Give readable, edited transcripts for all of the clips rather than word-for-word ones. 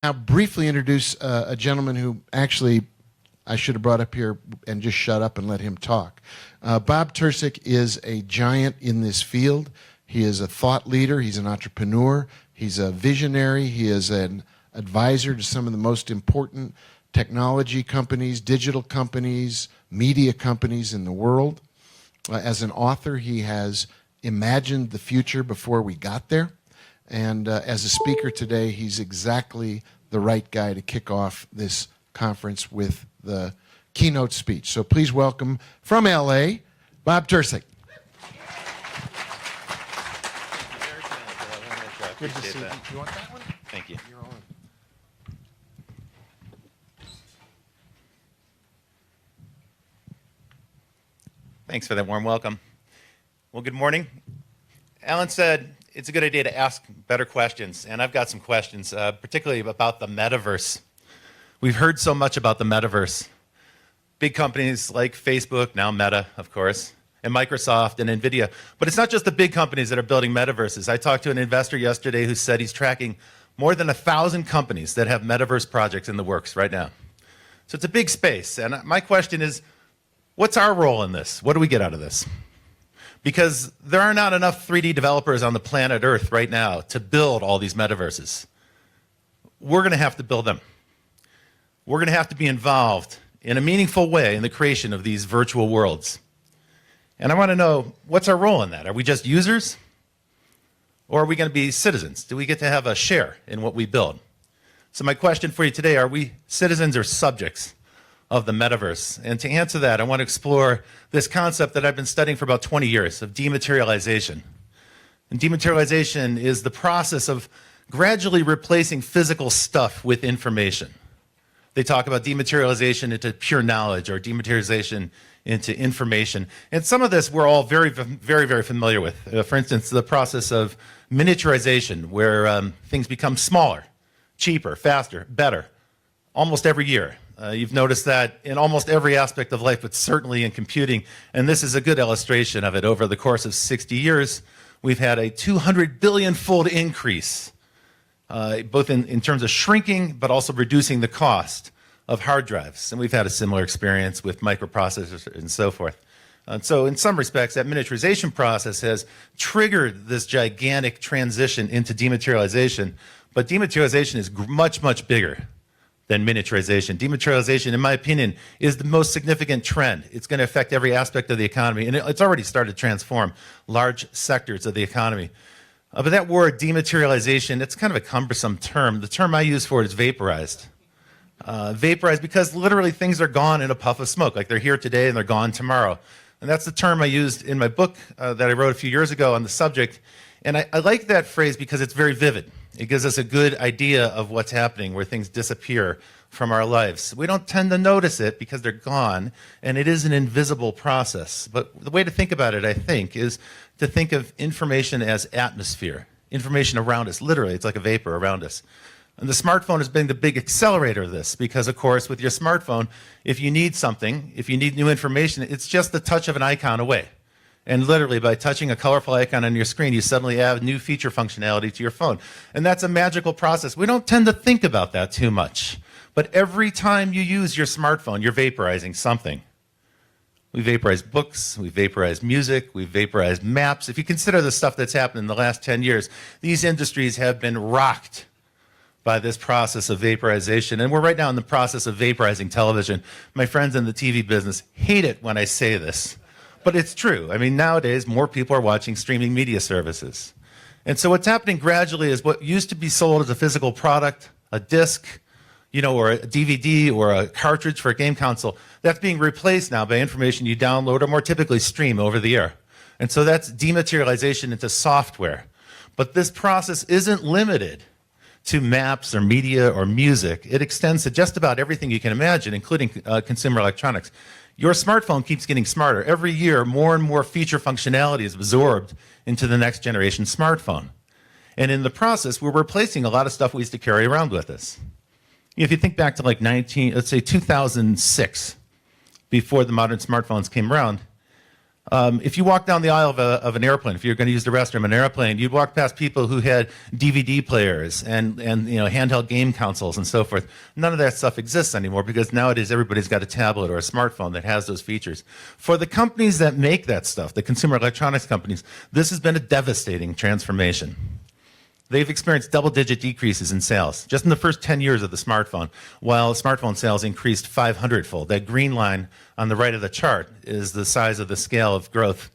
Now, briefly introduce a gentleman who actually I should have brought up here and just shut up and let him talk. Bob Tercek is a giant in this field. He is a thought leader. He's an entrepreneur. He's a visionary. He is an advisor to some of the most important technology companies, digital companies, media companies in the world. As an author, he has imagined the future before we got there. And as a speaker today, he's exactly the right guy to kick off this conference with the keynote speech. So please welcome from LA, Bob Tercek. Good to see you. You want that one? Thank you. You're on. Thanks for that warm welcome. Well, good morning. Alan said it's a good idea to ask better questions, and I've got some questions, particularly about the metaverse. We've heard so much about the metaverse. Big companies like Facebook, now Meta, of course, and Microsoft and NVIDIA. But it's not just the big companies that are building metaverses. I talked to an investor yesterday who said he's tracking more than 1,000 companies that have metaverse projects in the works right now. So it's a big space. And my question is, what's our role in this? What do we get out of this? Because there are not enough 3D developers on the planet Earth right now to build all these metaverses. We're going to have to build them. We're going to have to be involved in a meaningful way in the creation of these virtual worlds. And I want to know, what's our role in that? Are we just users? Or are we going to be citizens? Do we get to have a share in what we build? So my question for you today, are we citizens or subjects of the metaverse? And to answer that, I want to explore this concept that I've been studying for about 20 years of dematerialization. And dematerialization is the process of gradually replacing physical stuff with information. They talk about dematerialization into pure knowledge or dematerialization into information. And some of this we're all very, very familiar with. For instance, the process of miniaturization, where things become smaller, cheaper, faster, better, almost every year. You've noticed that in almost every aspect of life, but certainly in computing. And this is a good illustration of it. Over the course of 60 years, we've had a 200 billion-fold increase, both in terms of shrinking, but also reducing the cost of hard drives. And we've had a similar experience with microprocessors and so forth. And so in some respects, that miniaturization process has triggered this gigantic transition into dematerialization. But dematerialization is much, much bigger than miniaturization. Dematerialization, in my opinion, is the most significant trend. It's going to affect every aspect of the economy, and it's already started to transform large sectors of the economy. But that word, dematerialization, it's kind of a cumbersome term. The term I use for it is vaporized. Vaporized because literally things are gone in a puff of smoke, like they're here today and they're gone tomorrow. And that's the term I used in my book that I wrote a few years ago on the subject. And I like that phrase because it's very vivid. It gives us a good idea of what's happening, where things disappear from our lives. We don't tend to notice it because they're gone, and it is an invisible process. But the way to think about it, I think, is to think of information as atmosphere, information around us. Literally, it's like a vapor around us. And the smartphone has been the big accelerator of this because, of course, with your smartphone, if you need something, if you need new information, it's just the touch of an icon away. And literally, by touching a colorful icon on your screen, you suddenly add new feature functionality to your phone. And that's a magical process. We don't tend to think about that too much. But every time you use your smartphone, you're vaporizing something. We vaporize books, we vaporize music, we vaporize maps. If you consider the stuff that's happened in the last 10 years, these industries have been rocked by this process of vaporization. And we're right now in the process of vaporizing television. My friends in the TV business hate it when I say this. But it's true. I mean, nowadays, more people are watching streaming media services. And so what's happening gradually is what used to be sold as a physical product, a disc, or a DVD or a cartridge for a game console, that's being replaced now by information you download or more typically stream over the air. And so that's dematerialization into software. But this process isn't limited to maps or media or music. It extends to just about everything you can imagine, including consumer electronics. Your smartphone keeps getting smarter. Every year, more and more feature functionality is absorbed into the next generation smartphone. And in the process, we're replacing a lot of stuff we used to carry around with us. If you think back to like 2006, before the modern smartphones came around, If you walk down the aisle of an airplane, if you're going to use the restroom in an airplane, you'd walk past people who had DVD players and handheld game consoles and so forth. None of that stuff exists anymore because nowadays everybody's got a tablet or a smartphone that has those features. For the companies that make that stuff, the consumer electronics companies, this has been a devastating transformation. They've experienced double-digit decreases in sales just in the first 10 years of the smartphone, while smartphone sales increased 500-fold. That green line on the right of the chart is the size of the scale of growth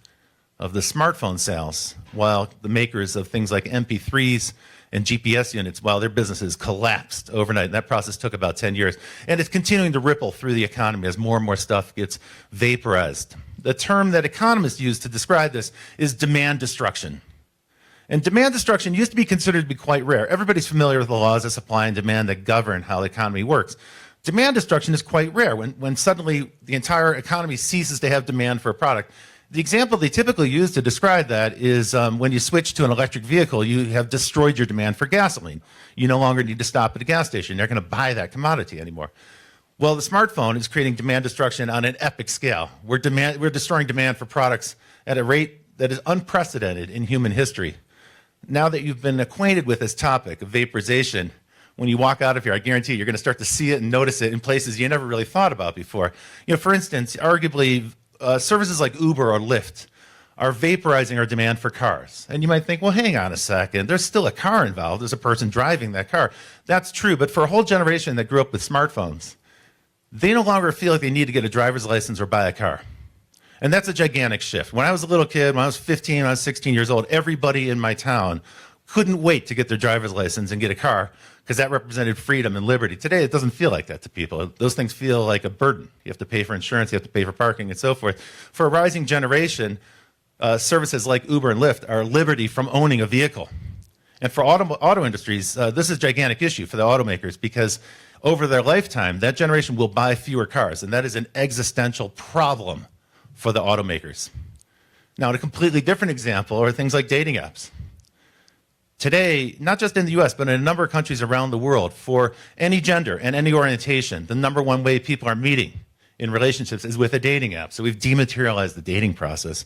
of the smartphone sales, while the makers of things like MP3s and GPS units, while their businesses collapsed overnight. And that process took about 10 years. And it's continuing to ripple through the economy as more and more stuff gets vaporized. The term that economists use to describe this is demand destruction. And demand destruction used to be considered to be quite rare. Everybody's familiar with the laws of supply and demand that govern how the economy works. Demand destruction is quite rare when suddenly the entire economy ceases to have demand for a product. The example they typically use to describe that is when you switch to an electric vehicle, you have destroyed your demand for gasoline. You no longer need to stop at a gas station. You're not going to buy that commodity anymore. Well, the smartphone is creating demand destruction on an epic scale. We're destroying demand for products at a rate that is unprecedented in human history. Now that you've been acquainted with this topic of vaporization, when you walk out of here, I guarantee you're going to start to see it and notice it in places you never really thought about before. For instance, arguably, services like Uber or Lyft are vaporizing our demand for cars. And you might think, well, hang on a second. There's still a car involved. There's a person driving that car. That's true. But for a whole generation that grew up with smartphones, they no longer feel like they need to get a driver's license or buy a car. And that's a gigantic shift. When I was a little kid, when I was 15, when I was 16 years old, everybody in my town couldn't wait to get their driver's license and get a car because that represented freedom and liberty. Today, it doesn't feel like that to people. Those things feel like a burden. You have to pay for insurance, you have to pay for parking, and so forth. For a rising generation, services like Uber and Lyft are liberty from owning a vehicle. And for auto industries, this is a gigantic issue for the automakers because over their lifetime, that generation will buy fewer cars, and that is an existential problem for the automakers. Now, a completely different example are things like dating apps. Today, not just in the US, but in a number of countries around the world, for any gender and any orientation, the number one way people are meeting in relationships is with a dating app. So we've dematerialized the dating process.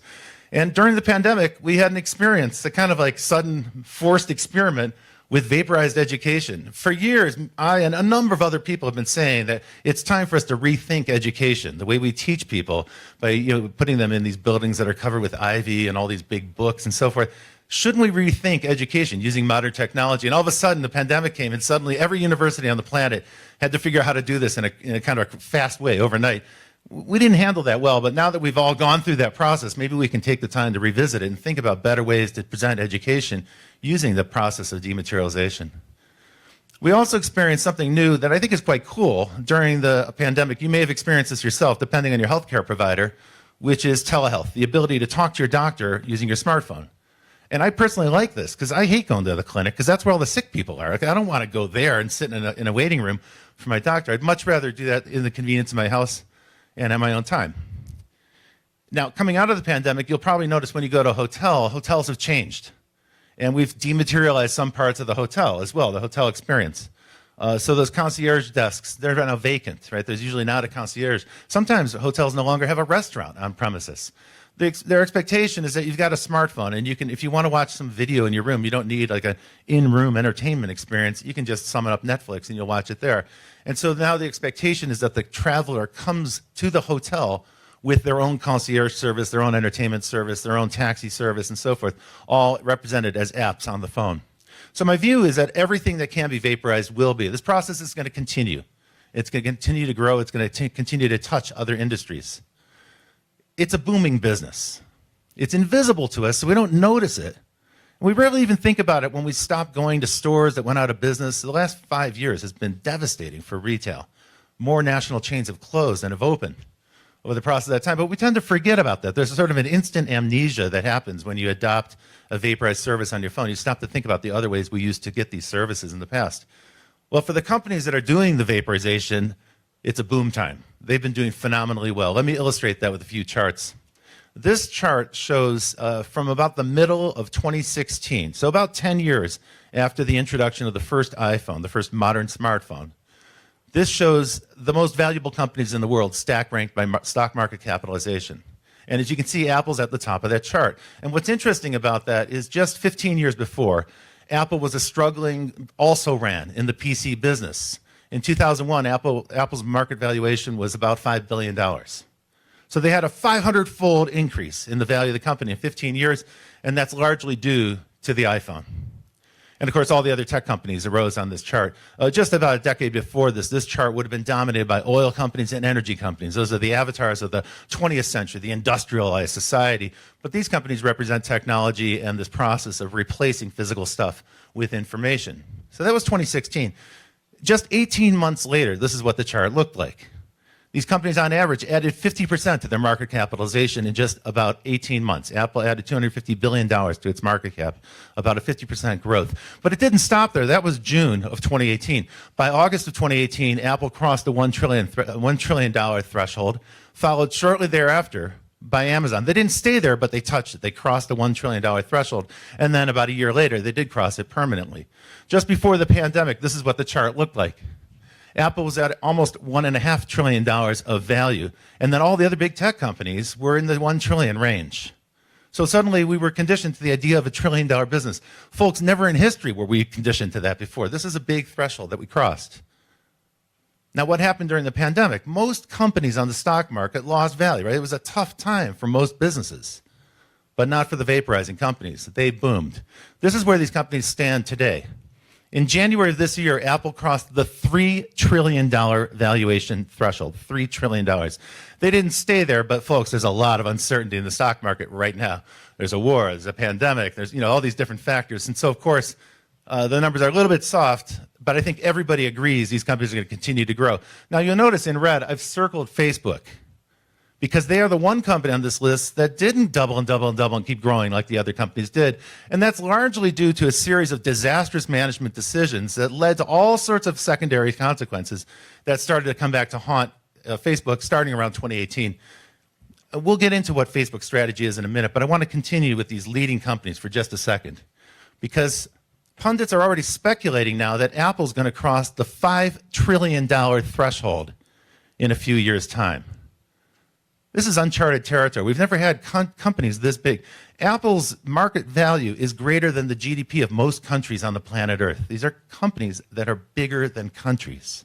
And during the pandemic, we had an experience, a kind of like sudden forced experiment with vaporized education. For years, I and a number of other people have been saying that it's time for us to rethink education, the way we teach people by putting them in these buildings that are covered with ivy and all these big books and so forth. Shouldn't we rethink education using modern technology? And all of a sudden, the pandemic came, and suddenly every university on the planet had to figure out how to do this in a kind of a fast way overnight. We didn't handle that well, but now that we've all gone through that process, maybe we can take the time to revisit it and think about better ways to present education using the process of dematerialization. We also experienced something new that I think is quite cool during the pandemic. You may have experienced this yourself, depending on your healthcare provider, which is telehealth, the ability to talk to your doctor using your smartphone. And I personally like this because I hate going to the clinic because that's where all the sick people are. I don't want to go there and sit in a waiting room for my doctor. I'd much rather do that in the convenience of my house and at my own time. Now, coming out of the pandemic, you'll probably notice when you go to a hotel, hotels have changed. And we've dematerialized some parts of the hotel as well, the hotel experience. So those concierge desks, they're now vacant, right? There's usually not a concierge. Sometimes hotels no longer have a restaurant on premises. Their expectation is that you've got a smartphone, and you can, if you want to watch some video in your room, you don't need like an in-room entertainment experience. You can just summon up Netflix and you'll watch it there. And so now the expectation is that the traveler comes to the hotel with their own concierge service, their own entertainment service, their own taxi service, and so forth, all represented as apps on the phone. So my view is that everything that can be vaporized will be. This process is going to continue. It's going to continue to grow. It's going to continue to touch other industries. It's a booming business. It's invisible to us, so we don't notice it. And we rarely even think about it when we stop going to stores that went out of business. The last 5 years has been devastating for retail. More national chains have closed than have opened over the process of that time, but we tend to forget about that. There's sort of an instant amnesia that happens when you adopt a vaporized service on your phone. You stop to think about the other ways we used to get these services in the past. Well, for the companies that are doing the vaporization, it's a boom time. They've been doing phenomenally well. Let me illustrate that with a few charts. This chart shows from about the middle of 2016, so about 10 years after the introduction of the first iPhone, the first modern smartphone. This shows the most valuable companies in the world stack ranked by stock market capitalization. And as you can see, Apple's at the top of that chart. And what's interesting about that is just 15 years before, Apple was a struggling also-ran in the PC business. In 2001, Apple's market valuation was about $5 billion. So they had a 500-fold increase in the value of the company in 15 years, and that's largely due to the iPhone. And of course, all the other tech companies arose on this chart. Just about a decade before this chart would have been dominated by oil companies and energy companies. Those are the avatars of the 20th century, the industrialized society. But these companies represent technology and this process of replacing physical stuff with information. So that was 2016. Just 18 months later, this is what the chart looked like. These companies, on average, added 50% to their market capitalization in just about 18 months. Apple added $250 billion to its market cap, about a 50% growth. But it didn't stop there. That was June of 2018. By August of 2018, Apple crossed the $1 trillion threshold, followed shortly thereafter by Amazon. They didn't stay there, but they touched it. They crossed the $1 trillion threshold. And then about a year later, they did cross it permanently. Just before the pandemic, this is what the chart looked like. Apple was at almost $1.5 trillion of value, and then all the other big tech companies were in the $1 trillion range. So suddenly we were conditioned to the idea of a $1 trillion business. Folks, never in history were we conditioned to that before. This is a big threshold that we crossed. Now, what happened during the pandemic? Most companies on the stock market lost value, right? It was a tough time for most businesses, but not for the vaporizing companies. They boomed. This is where these companies stand today. In January of this year, Apple crossed the $3 trillion valuation threshold, $3 trillion. They didn't stay there, but folks, there's a lot of uncertainty in the stock market right now. There's a war, there's a pandemic, there's all these different factors. And so, of course, the numbers are a little bit soft, but I think everybody agrees these companies are going to continue to grow. Now, you'll notice in red, I've circled Facebook, because they are the one company on this list that didn't double and double and double and keep growing like the other companies did. And that's largely due to a series of disastrous management decisions that led to all sorts of secondary consequences that started to come back to haunt Facebook starting around 2018. We'll get into what Facebook's strategy is in a minute, but I want to continue with these leading companies for just a second, because pundits are already speculating now that Apple's going to cross the $5 trillion threshold in a few years' time. This is uncharted territory. We've never had companies this big. Apple's market value is greater than the GDP of most countries on the planet Earth. These are companies that are bigger than countries.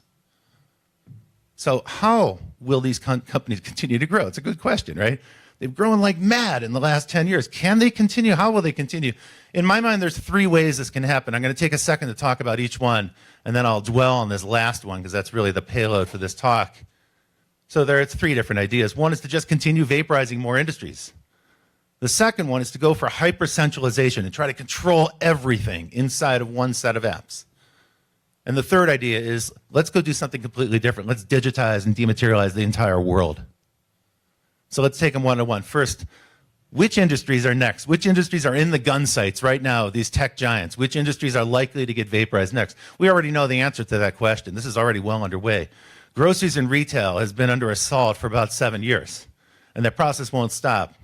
So how will these companies continue to grow? It's a good question, right? They've grown like mad in the last 10 years. Can they continue? How will they continue? In my mind, there's three ways this can happen. I'm going to take a second to talk about each one, and then I'll dwell on this last one, because that's really the payload for this talk. So there are three different ideas. One is to just continue vaporizing more industries. The second one is to go for hyper-centralization and try to control everything inside of one set of apps. And the third idea is, let's go do something completely different. Let's digitize and dematerialize the entire world. So let's take them one to one. First, which industries are next? Which industries are in the gun sights right now, these tech giants? Which industries are likely to get vaporized next? We already know the answer to that question. This is already well underway. Groceries and retail has been under assault for about 7 years, and that process won't stop.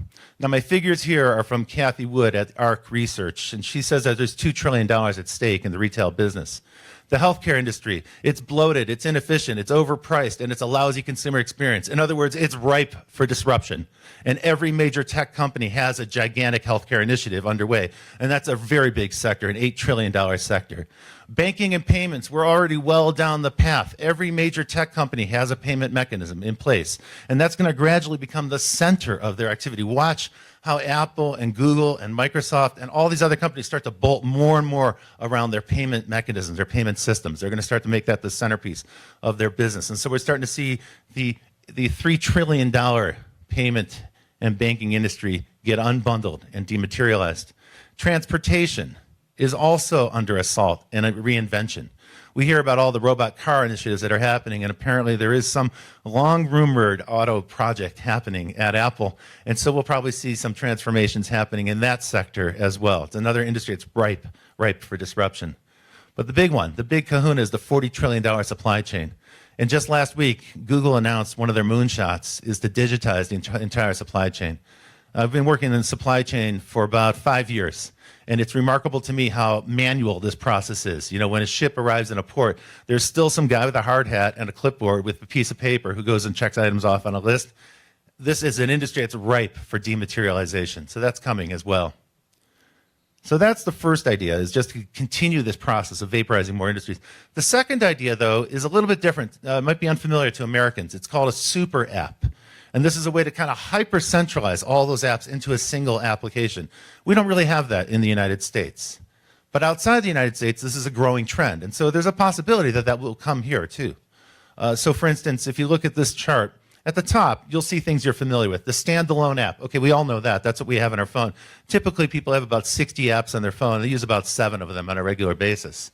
Now, my figures here are from Kathy Wood at ARC Research, and she says that there's $2 trillion at stake in the retail business. The healthcare industry, it's bloated, it's inefficient, it's overpriced, and it's a lousy consumer experience. In other words, it's ripe for disruption. And every major tech company has a gigantic healthcare initiative underway, and that's a very big sector, an $8 trillion sector. Banking and payments, we're already well down the path. Every major tech company has a payment mechanism in place, and that's going to gradually become the center of their activity. Watch how Apple and Google and Microsoft and all these other companies start to bolt more and more around their payment mechanisms, their payment systems. They're going to start to make that the centerpiece of their business. And so we're starting to see the $3 trillion payment and banking industry get unbundled and dematerialized. Transportation is also under assault and a reinvention. We hear about all the robot car initiatives that are happening, and apparently there is some long-rumored auto project happening at Apple, and so we'll probably see some transformations happening in that sector as well. It's another industry that's ripe for disruption. But the big one, the big kahuna, is the $40 trillion supply chain. And just last week, Google announced one of their moonshots is to digitize the entire supply chain. I've been working in supply chain for about 5 years. And it's remarkable to me how manual this process is. You know, when a ship arrives in a port, there's still some guy with a hard hat and a clipboard with a piece of paper who goes and checks items off on a list. this is an industry that's ripe for dematerialization. So that's coming as well. So that's the first idea, is just to continue this process of vaporizing more industries. The second idea, though, is a little bit different. It might be unfamiliar to Americans. It's called a super app. And this is a way to kind of hyper-centralize all those apps into a single application. We don't really have that in the United States. But outside the United States, this is a growing trend. And so there's a possibility that that will come here, too. So for instance, if you look at this chart, at the top, you'll see things you're familiar with. The standalone app. Okay, we all know that. That's what we have on our phone. Typically, people have about 60 apps on their phone. They use about 7 of them on a regular basis.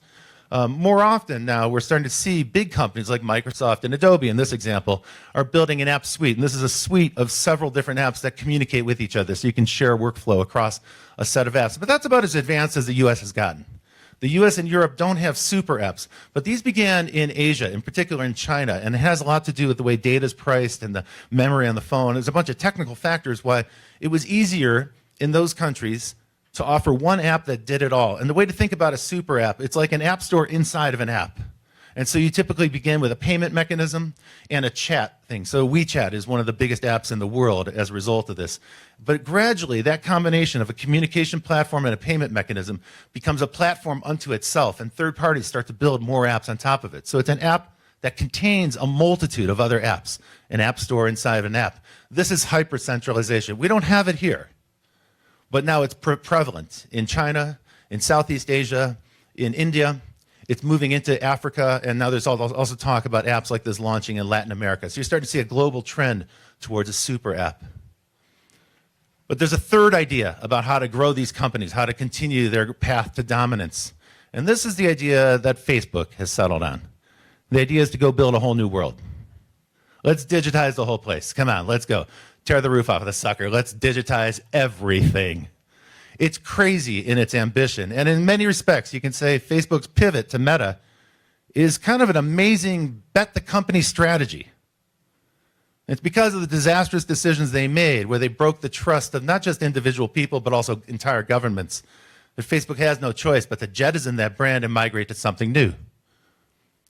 More often now, we're starting to see big companies like Microsoft and Adobe, in this example, are building an app suite. And this is a suite of several different apps that communicate with each other, so you can share workflow across a set of apps. But that's about as advanced as the US has gotten. The US and Europe don't have super apps, but these began in Asia, in particular in China, and it has a lot to do with the way data is priced and the memory on the phone. There's a bunch of technical factors why it was easier in those countries to offer one app that did it all. And the way to think about a super app, it's like an app store inside of an app. And so you typically begin with a payment mechanism and a chat thing. So WeChat is one of the biggest apps in the world as a result of this. But gradually, that combination of a communication platform and a payment mechanism becomes a platform unto itself, and third parties start to build more apps on top of it. So it's an app that contains a multitude of other apps, an app store inside of an app. This is hyper-centralization. We don't have it here, but now it's prevalent in China, in Southeast Asia, in India. It's moving into Africa, and now there's also talk about apps like this launching in Latin America. So you're starting to see a global trend towards a super app. But there's a third idea about how to grow these companies, how to continue their path to dominance. And this is the idea that Facebook has settled on. The idea is to go build a whole new world. Let's digitize the whole place. Come on, let's go. Tear the roof off of the sucker. Let's digitize everything. It's crazy in its ambition. And in many respects, you can say Facebook's pivot to Meta is kind of an amazing bet the company strategy. It's because of the disastrous decisions they made, where they broke the trust of not just individual people, but also entire governments, that Facebook has no choice but to jettison that brand and migrate to something new.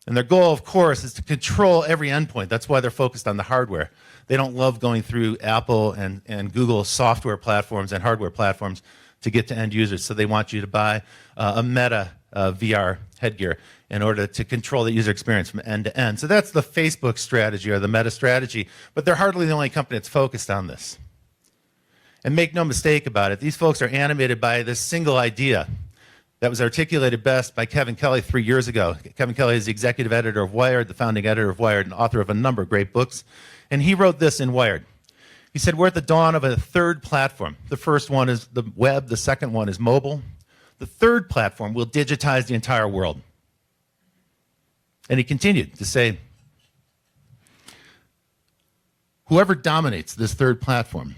And their goal, of course, is to control every endpoint. That's why they're focused on the hardware. They don't love going through Apple and Google software platforms and hardware platforms to get to end users. So they want you to buy a Meta VR headgear in order to control the user experience from end to end. So that's the Facebook strategy, or the Meta strategy. But they're hardly the only company that's focused on this. And make no mistake about it, these folks are animated by this single idea that was articulated best by Kevin Kelly 3 years ago. Kevin Kelly is the executive editor of Wired, the founding editor of Wired, and author of a number of great books. And he wrote this in Wired. He said, we're at the dawn of a third platform. The first one is the web. The second one is mobile. The third platform will digitize the entire world. And he continued to say, whoever dominates this third platform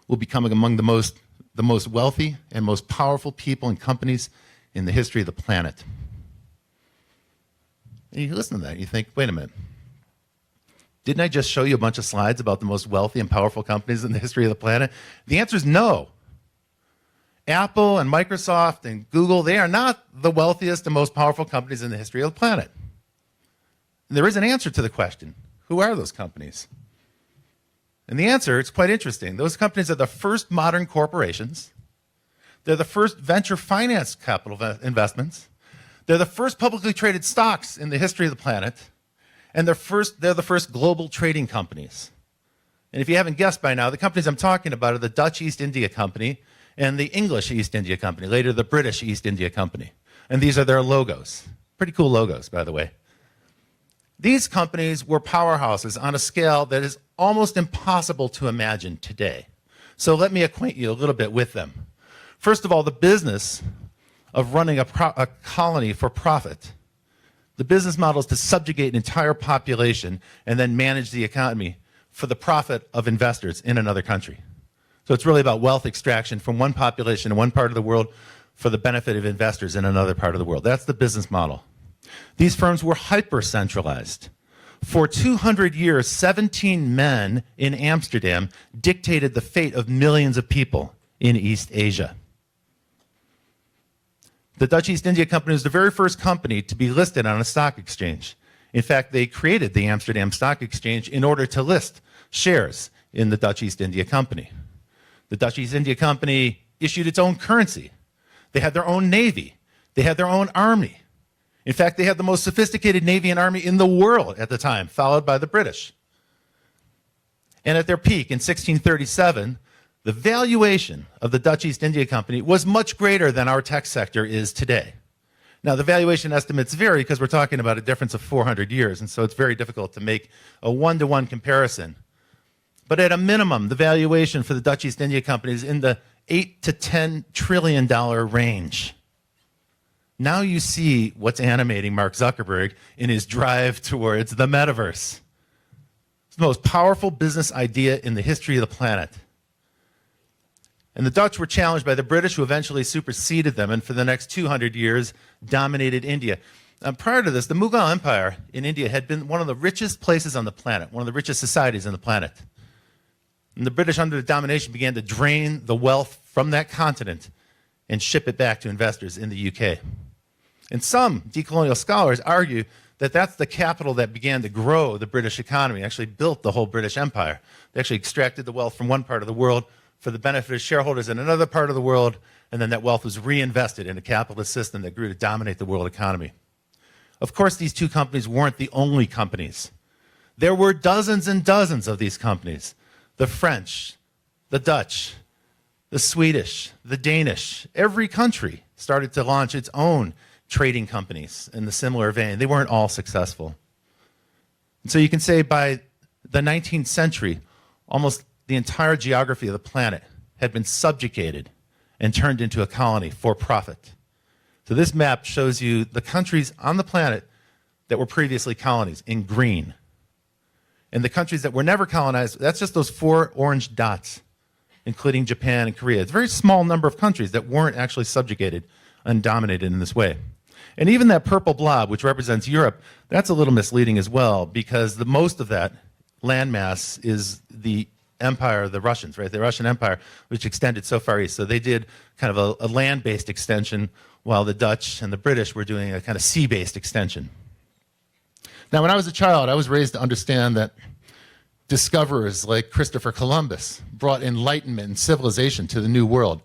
will become among the most wealthy and most powerful people and companies in the history of the planet. And you listen to that and you think, wait a minute. Didn't I just show you a bunch of slides about the most wealthy and powerful companies in the history of the planet? The answer is no. Apple and Microsoft and Google, they are not the wealthiest and most powerful companies in the history of the planet. And there is an answer to the question. Who are those companies? And the answer, it's quite interesting. Those companies are the first modern corporations. They're the first venture finance capital investments. They're the first publicly traded stocks in the history of the planet. And they're the first global trading companies. And if you haven't guessed by now, the companies I'm talking about are the Dutch East India Company and the English East India Company, later the British East India Company. And these are their logos. Pretty cool logos, by the way. These companies were powerhouses on a scale that is almost impossible to imagine today. So let me acquaint you a little bit with them. First of all, the business of running a colony for profit. The business model is to subjugate an entire population and then manage the economy for the profit of investors in another country. So it's really about wealth extraction from one population in one part of the world for the benefit of investors in another part of the world. That's the business model. These firms were hyper-centralized. For 200 years, 17 men in Amsterdam dictated the fate of millions of people in East Asia. The Dutch East India Company was the very first company to be listed on a stock exchange. In fact, they created the Amsterdam Stock Exchange in order to list shares in the Dutch East India Company. The Dutch East India Company issued its own currency. They had their own navy. They had their own army. In fact, they had the most sophisticated navy and army in the world at the time, followed by the British. And at their peak in 1637, the valuation of the Dutch East India Company was much greater than our tech sector is today. Now, the valuation estimates vary because we're talking about a difference of 400 years, and so it's very difficult to make a one-to-one comparison. But at a minimum, the valuation for the Dutch East India Company is in the $8 to $10 trillion range. Now you see what's animating Mark Zuckerberg in his drive towards the metaverse. It's the most powerful business idea in the history of the planet. And the Dutch were challenged by the British, who eventually superseded them and for the next 200 years dominated India. Prior to this, the Mughal Empire in India had been one of the richest places on the planet, one of the richest societies on the planet. And the British, under the domination, began to drain the wealth from that continent and ship it back to investors in the UK. And some decolonial scholars argue that that's the capital that began to grow the British economy, actually built the whole British Empire. They actually extracted the wealth from one part of the world for the benefit of shareholders in another part of the world, and then that wealth was reinvested in a capitalist system that grew to dominate the world economy. Of course, these two companies weren't the only companies. There were dozens and dozens of these companies. The French, the Dutch, the Swedish, the Danish. Every country started to launch its own trading companies in the similar vein. They weren't all successful. And so you can say by the 19th century, almost the entire geography of the planet had been subjugated and turned into a colony for profit. So this map shows you the countries on the planet that were previously colonies in green. And the countries that were never colonized, that's just those 4 orange dots, including Japan and Korea. It's a very small number of countries that weren't actually subjugated and dominated in this way. And even that purple blob, which represents Europe, that's a little misleading as well, because the most of that landmass is the empire of the Russians, right? The Russian Empire, which extended so far east. So they did kind of a land-based extension, while the Dutch and the British were doing a kind of sea-based extension. Now, when I was a child, I was raised to understand that discoverers like Christopher Columbus brought enlightenment and civilization to the New World.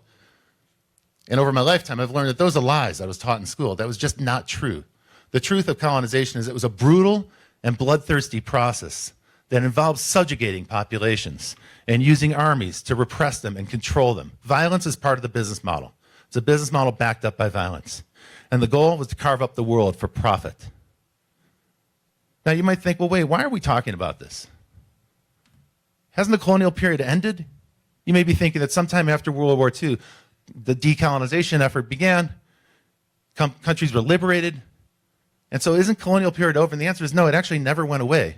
And over my lifetime, I've learned that those are lies I was taught in school. That was just not true. The truth of colonization is it was a brutal and bloodthirsty process that involves subjugating populations and using armies to repress them and control them. Violence is part of the business model. It's a business model backed up by violence. And the goal was to carve up the world for profit. Now you might think, well, wait, why are we talking about this? Hasn't the colonial period ended? You may be thinking that sometime after World War II, the decolonization effort began, countries were liberated, and so isn't colonial period over? And the answer is no, it actually never went away.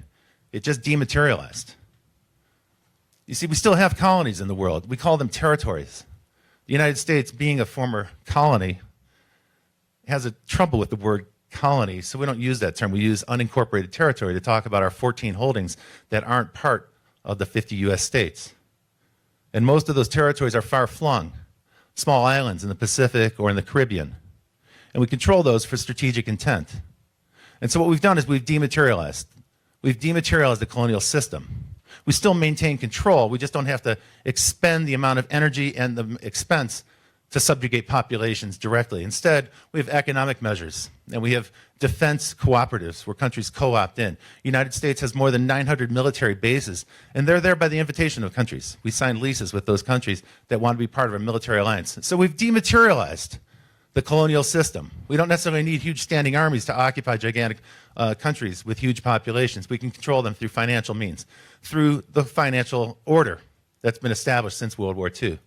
It just dematerialized. You see, we still have colonies in the world. We call them territories. The United States, being a former colony, has a trouble with the word colony, so we don't use that term. We use unincorporated territory to talk about our 14 holdings that aren't part of the 50 U.S. states. And most of those territories are far-flung, small islands in the Pacific or in the Caribbean. And we control those for strategic intent. And so what we've done is we've dematerialized. We've dematerialized the colonial system. We still maintain control. We just don't have to expend the amount of energy and the expense to subjugate populations directly. Instead, we have economic measures, and we have defense cooperatives where countries co-opt in. The United States has more than 900 military bases, and they're there by the invitation of countries. We sign leases with those countries that want to be part of a military alliance. So we've dematerialized the colonial system. We don't necessarily need huge standing armies to occupy gigantic countries with huge populations. We can control them through financial means, through the financial order that's been established since World War II.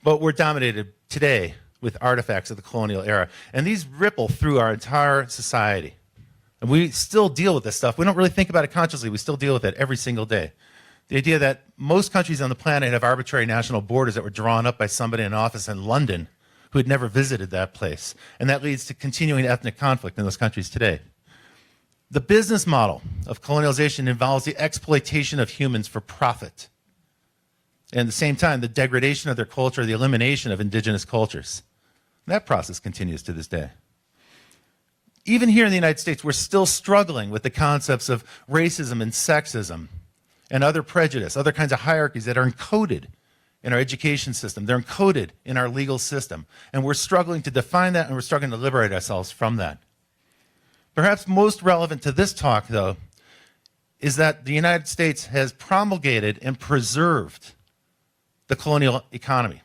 But we're dominated today with artifacts of the colonial era. And these ripple through our entire society. And we still deal with this stuff. We don't really think about it consciously. We still deal with it every single day. The idea that most countries on the planet have arbitrary national borders that were drawn up by somebody in an office in London who had never visited that place. And that leads to continuing ethnic conflict in those countries today. The business model of colonialization involves the exploitation of humans for profit. And at the same time, the degradation of their culture, the elimination of indigenous cultures. And that process continues to this day. Even here in the United States, we're still struggling with the concepts of racism and sexism and other prejudice, other kinds of hierarchies that are encoded in our education system. They're encoded in our legal system. And we're struggling to define that, and we're struggling to liberate ourselves from that. Perhaps most relevant to this talk, though, is that the United States has promulgated and preserved the colonial economy,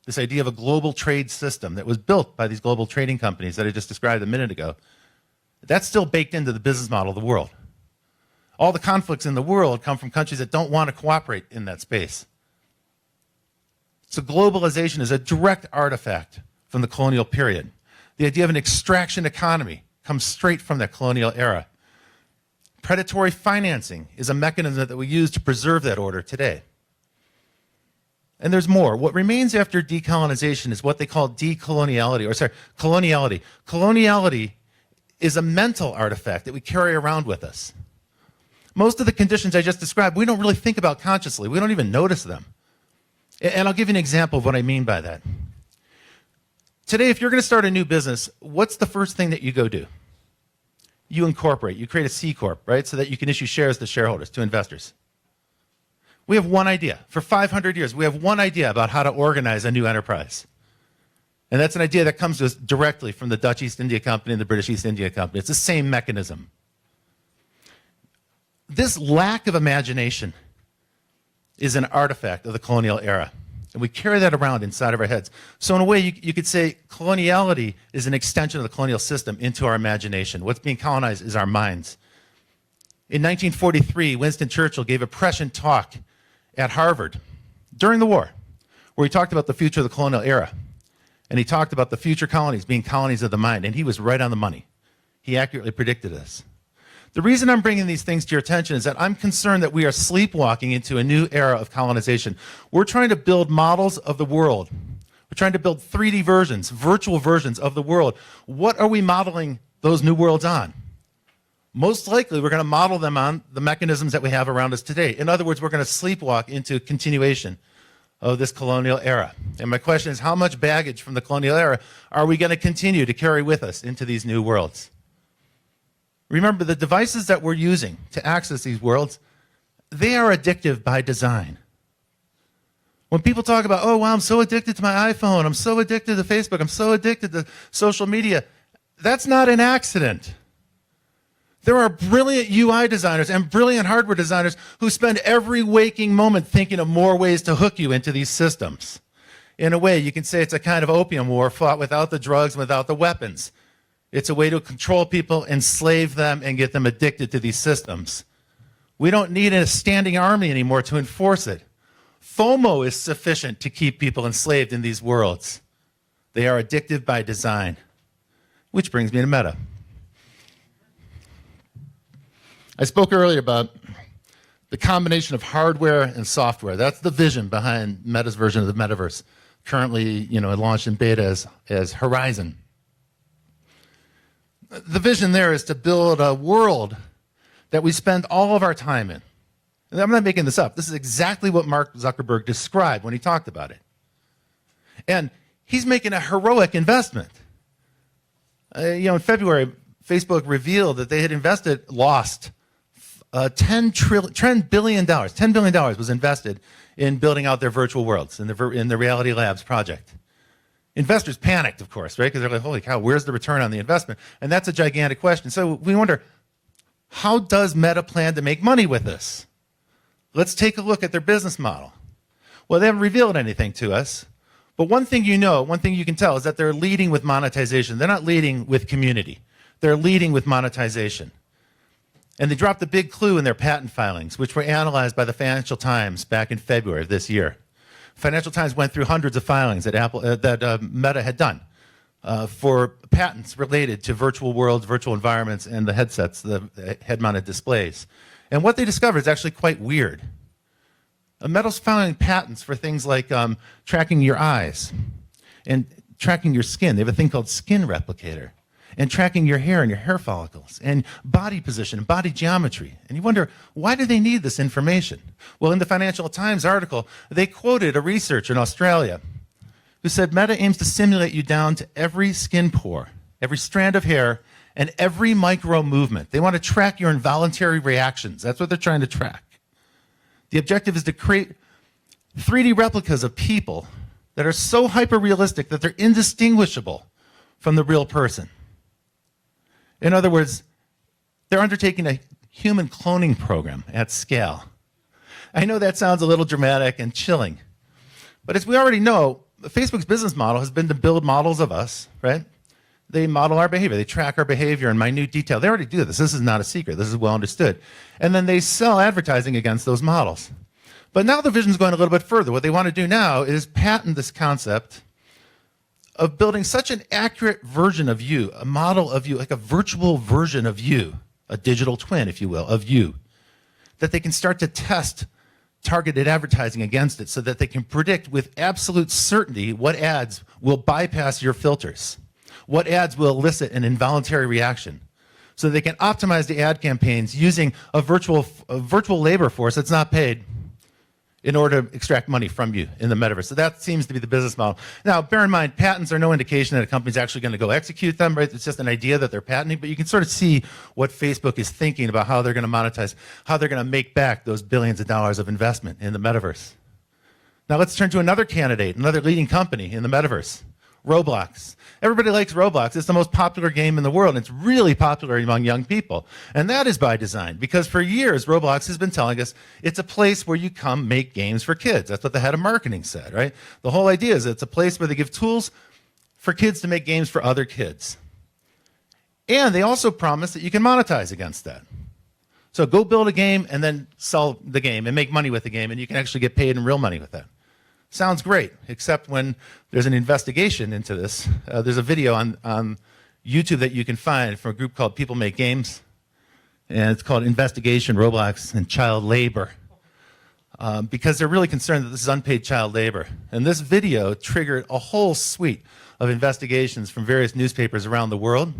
this idea of a global trade system that was built by these global trading companies that I just described a minute ago. That's still baked into the business model of the world. All the conflicts in the world come from countries that don't want to cooperate in that space. So globalization is a direct artifact from the colonial period. The idea of an extraction economy comes straight from that colonial era. Predatory financing is a mechanism that we use to preserve that order today. And there's more. What remains after decolonization is what they call coloniality. Coloniality is a mental artifact that we carry around with us. Most of the conditions I just described, we don't really think about consciously. We don't even notice them. And I'll give you an example of what I mean by that. Today, if you're going to start a new business, what's the first thing that you go do? You incorporate. You create a C Corp, right, so that you can issue shares to shareholders, to investors. We have one idea. For 500 years, we have one idea about how to organize a new enterprise. And that's an idea that comes to us directly from the Dutch East India Company and the British East India Company. It's the same mechanism. This lack of imagination is an artifact of the colonial era. And we carry that around inside of our heads. So in a way, you could say coloniality is an extension of the colonial system into our imagination. What's being colonized is our minds. In 1943, Winston Churchill gave a prescient talk at Harvard during the war, where he talked about the future of the colonial era. And he talked about the future colonies being colonies of the mind. And he was right on the money. He accurately predicted this. The reason I'm bringing these things to your attention is that I'm concerned that we are sleepwalking into a new era of colonization. We're trying to build models of the world. We're trying to build 3D versions, virtual versions of the world. What are we modeling those new worlds on? Most likely, we're going to model them on the mechanisms that we have around us today. In other words, we're going to sleepwalk into continuation of this colonial era. And my question is, how much baggage from the colonial era are we going to continue to carry with us into these new worlds? Remember, the devices that we're using to access these worlds, they are addictive by design. When people talk about, oh, wow, I'm so addicted to my iPhone, I'm so addicted to Facebook, I'm so addicted to social media, that's not an accident. There are brilliant UI designers and brilliant hardware designers who spend every waking moment thinking of more ways to hook you into these systems. In a way, you can say it's a kind of opium war fought without the drugs and without the weapons. It's a way to control people, enslave them, and get them addicted to these systems. We don't need a standing army anymore to enforce it. FOMO is sufficient to keep people enslaved in these worlds. They are addictive by design. Which brings me to Meta. I spoke earlier about the combination of hardware and software. That's the vision behind Meta's version of the Metaverse, currently launched in beta as Horizon. The vision there is to build a world that we spend all of our time in. And I'm not making this up. This is exactly what Mark Zuckerberg described when he talked about it. And he's making a heroic investment. In February, Facebook revealed that they had lost $10 billion. $10 billion was invested in building out their virtual worlds in the Reality Labs project. Investors panicked, of course, right? Because they're like, holy cow, where's the return on the investment? And that's a gigantic question. So we wonder, how does Meta plan to make money with this? Let's take a look at their business model. Well, they haven't revealed anything to us. But one thing one thing you can tell is that they're leading with monetization. They're not leading with community. They're leading with monetization. And they dropped a big clue in their patent filings, which were analyzed by the Financial Times back in February of this year. Financial Times went through hundreds of filings that Meta had done for patents related to virtual worlds, virtual environments, and the headsets, the head-mounted displays. And what they discovered is actually quite weird. Meta's filing patents for things like tracking your eyes and tracking your skin. They have a thing called skin replicator. And tracking your hair and your hair follicles, and body position, and body geometry. And you wonder, why do they need this information? Well, in the Financial Times article, they quoted a researcher in Australia who said Meta aims to simulate you down to every skin pore, every strand of hair, and every micro movement. They want to track your involuntary reactions. That's what they're trying to track. The objective is to create 3D replicas of people that are so hyper-realistic that they're indistinguishable from the real person. In other words, they're undertaking a human cloning program at scale. I know that sounds a little dramatic and chilling, but as we already know, Facebook's business model has been to build models of us, right? They model our behavior. They track our behavior in minute detail. They already do this. This is not a secret. This is well understood. And then they sell advertising against those models. But now the vision's going a little bit further. What they want to do now is patent this concept of building such an accurate version of you, a model of you, like a virtual version of you, a digital twin, if you will, of you, that they can start to test targeted advertising against it so that they can predict with absolute certainty what ads will bypass your filters, what ads will elicit an involuntary reaction, so they can optimize the ad campaigns using a virtual labor force that's not paid in order to extract money from you in the metaverse. So that seems to be the business model. Now, bear in mind, patents are no indication that a company's actually going to go execute them, right? It's just an idea that they're patenting, but you can sort of see what Facebook is thinking about how they're going to monetize, how they're going to make back those billions of dollars of investment in the metaverse. Now let's turn to another candidate, another leading company in the metaverse, Roblox. Everybody likes Roblox. It's the most popular game in the world, and it's really popular among young people. And that is by design, because for years, Roblox has been telling us it's a place where you come make games for kids. That's what the head of marketing said, right? The whole idea is it's a place where they give tools for kids to make games for other kids. And they also promise that you can monetize against that. So go build a game and then sell the game and make money with the game, and you can actually get paid in real money with that. Sounds great, except when there's an investigation into this. There's a video on YouTube that you can find from a group called People Make Games, and it's called Investigation Roblox and Child Labor, because they're really concerned that this is unpaid child labor. And this video triggered a whole suite of investigations from various newspapers around the world.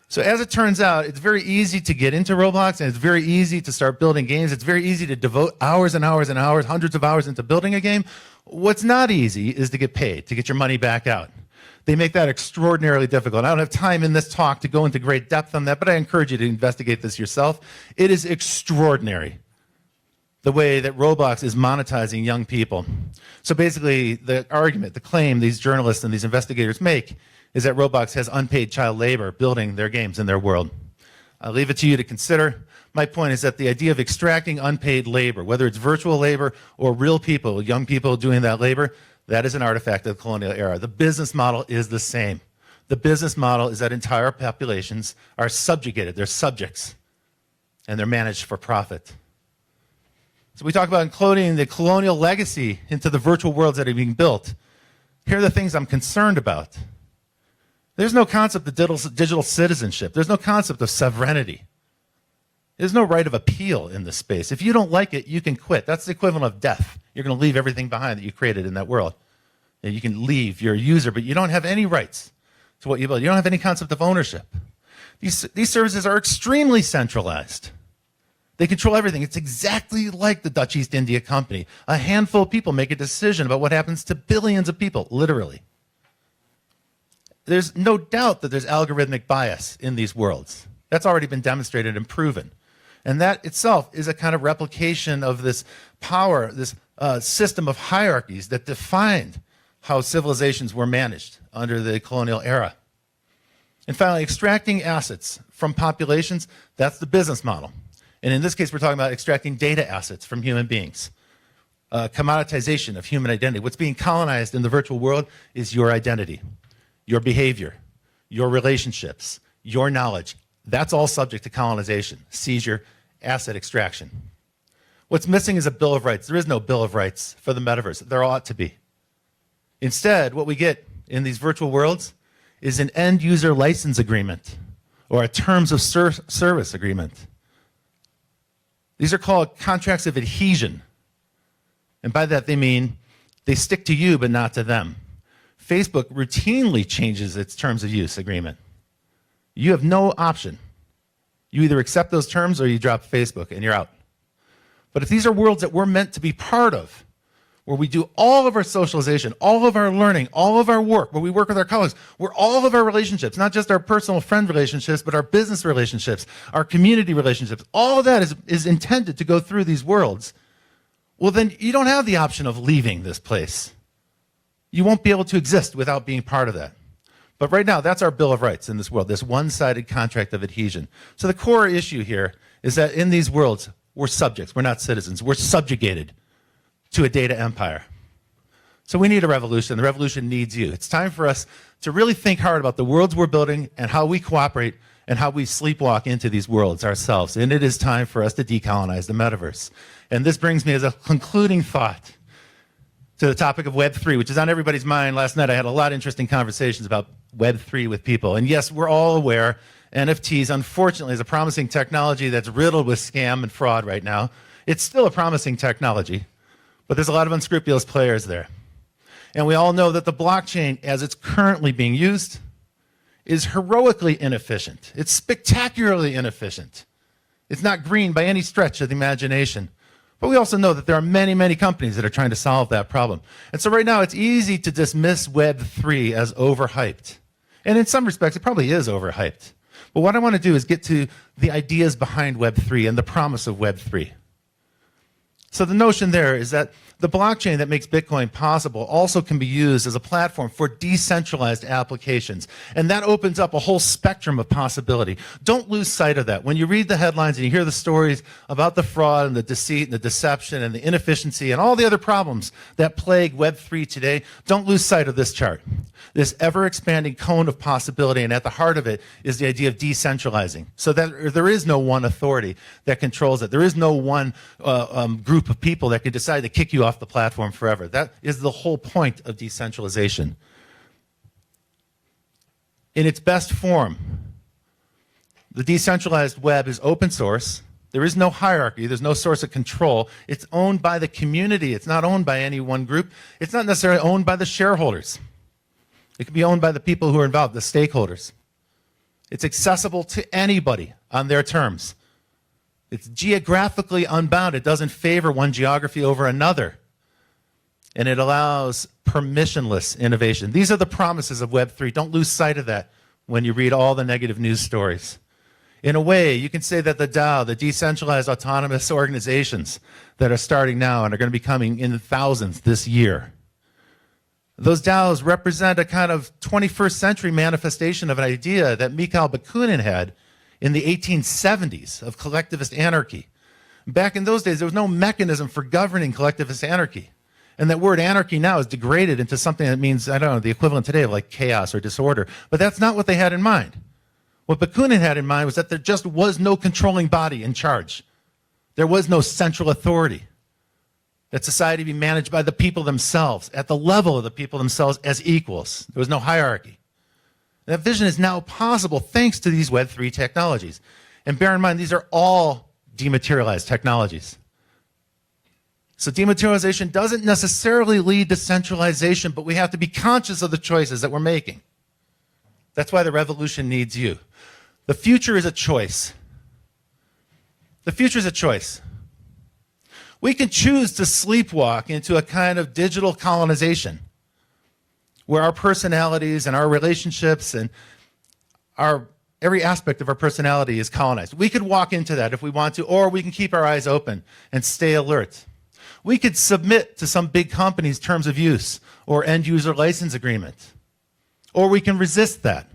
So as it turns out, it's very easy to get into Roblox, and it's very easy to start building games. It's very easy to devote hours and hours and hours, hundreds of hours into building a game. What's not easy is to get paid, to get your money back out. They make that extraordinarily difficult. I don't have time in this talk to go into great depth on that, but I encourage you to investigate this yourself. It is extraordinary, the way that Roblox is monetizing young people. So basically, the argument, the claim these journalists and these investigators make is that Roblox has unpaid child labor building their games in their world. I'll leave it to you to consider. My point is that the idea of extracting unpaid labor, whether it's virtual labor or real people, young people doing that labor, that is an artifact of the colonial era. The business model is the same. The business model is that entire populations are subjugated, they're subjects, and they're managed for profit. So we talk about including the colonial legacy into the virtual worlds that are being built. Here are the things I'm concerned about. There's no concept of digital citizenship. There's no concept of sovereignty. There's no right of appeal in this space. If you don't like it, you can quit. That's the equivalent of death. You're going to leave everything behind that you created in that world. And you can leave. You're a user, but you don't have any rights to what you build. You don't have any concept of ownership. These services are extremely centralized. They control everything. It's exactly like the Dutch East India Company. A handful of people make a decision about what happens to billions of people, literally. There's no doubt that there's algorithmic bias in these worlds. That's already been demonstrated and proven. And that itself is a kind of replication of this power, this system of hierarchies that defined how civilizations were managed under the colonial era. And finally, extracting assets from populations, that's the business model. And in this case, we're talking about extracting data assets from human beings. Commoditization of human identity. What's being colonized in the virtual world is your identity, your behavior, your relationships, your knowledge. That's all subject to colonization, seizure, asset extraction. What's missing is a Bill of Rights. There is no Bill of Rights for the metaverse. There ought to be. Instead, what we get in these virtual worlds is an end-user license agreement or a terms of service agreement. These are called contracts of adhesion. And by that, they mean they stick to you, but not to them. Facebook routinely changes its terms of use agreement. You have no option. You either accept those terms or you drop Facebook and you're out. But if these are worlds that we're meant to be part of, where we do all of our socialization, all of our learning, all of our work, where we work with our colleagues, where all of our relationships, not just our personal friend relationships, but our business relationships, our community relationships, all of that is intended to go through these worlds. well, then you don't have the option of leaving this place. You won't be able to exist without being part of that. But right now, that's our Bill of Rights in this world, this one-sided contract of adhesion. So the core issue here is that in these worlds, we're subjects, we're not citizens. We're subjugated to a data empire. So we need a revolution. The revolution needs you. It's time for us to really think hard about the worlds we're building and how we cooperate and how we sleepwalk into these worlds ourselves. And it is time for us to decolonize the metaverse. And this brings me as a concluding thought to the topic of Web3, which is on everybody's mind. Last night I had a lot of interesting conversations about Web3 with people. And yes, we're all aware NFTs, unfortunately, is a promising technology that's riddled with scam and fraud right now. It's still a promising technology, but there's a lot of unscrupulous players there. And we all know that the blockchain, as it's currently being used, is heroically inefficient. It's spectacularly inefficient. It's not green by any stretch of the imagination. But we also know that there are many, many companies that are trying to solve that problem. And so right now, it's easy to dismiss Web3 as overhyped. And in some respects, it probably is overhyped. But what I want to do is get to the ideas behind Web3 and the promise of Web3. So the notion there is that the blockchain that makes Bitcoin possible also can be used as a platform for decentralized applications. And that opens up a whole spectrum of possibility. Don't lose sight of that. When you read the headlines and you hear the stories about the fraud and the deceit and the deception and the inefficiency and all the other problems that plague Web3 today, don't lose sight of this chart. This ever-expanding cone of possibility, and at the heart of it is the idea of decentralizing, so that there is no one authority that controls it. There is no one group of people that could decide to kick you off the platform forever. That is the whole point of decentralization. In its best form, the decentralized web is open source. There is no hierarchy. There's no source of control. It's owned by the community. It's not owned by any one group. It's not necessarily owned by the shareholders. It can be owned by the people who are involved, the stakeholders. It's accessible to anybody on their terms. It's geographically unbound. It doesn't favor one geography over another. And it allows permissionless innovation. These are the promises of Web3. Don't lose sight of that when you read all the negative news stories. In a way, you can say that the DAO, the decentralized autonomous organizations that are starting now and are going to be coming in the thousands this year, those DAOs represent a kind of 21st century manifestation of an idea that Mikhail Bakunin had in the 1870s of collectivist anarchy. Back in those days, there was no mechanism for governing collectivist anarchy. And that word anarchy now is degraded into something that means, I don't know, the equivalent today of like chaos or disorder. But that's not what they had in mind. What Bakunin had in mind was that there just was no controlling body in charge. There was no central authority. That society be managed by the people themselves, at the level of the people themselves as equals. There was no hierarchy. That vision is now possible thanks to these Web3 technologies. And bear in mind, these are all dematerialized technologies. So dematerialization doesn't necessarily lead to centralization, but we have to be conscious of the choices that we're making. That's why the revolution needs you. The future is a choice. The future is a choice. We can choose to sleepwalk into a kind of digital colonization where our personalities and our relationships and every aspect of our personality is colonized. We could walk into that if we want to, or we can keep our eyes open and stay alert. We could submit to some big company's terms of use or end user license agreement, or we can resist that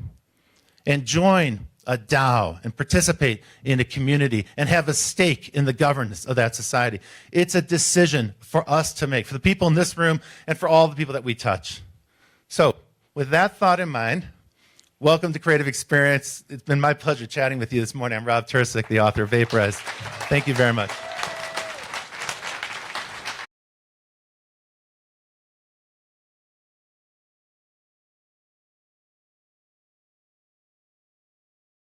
and join a DAO and participate in a community and have a stake in the governance of that society. It's a decision for us to make, for the people in this room and for all the people that we touch. So with that thought in mind, welcome to Creative Experience. It's been my pleasure chatting with you this morning. I'm Rob Tercek, the author of Vaporized. Thank you very much.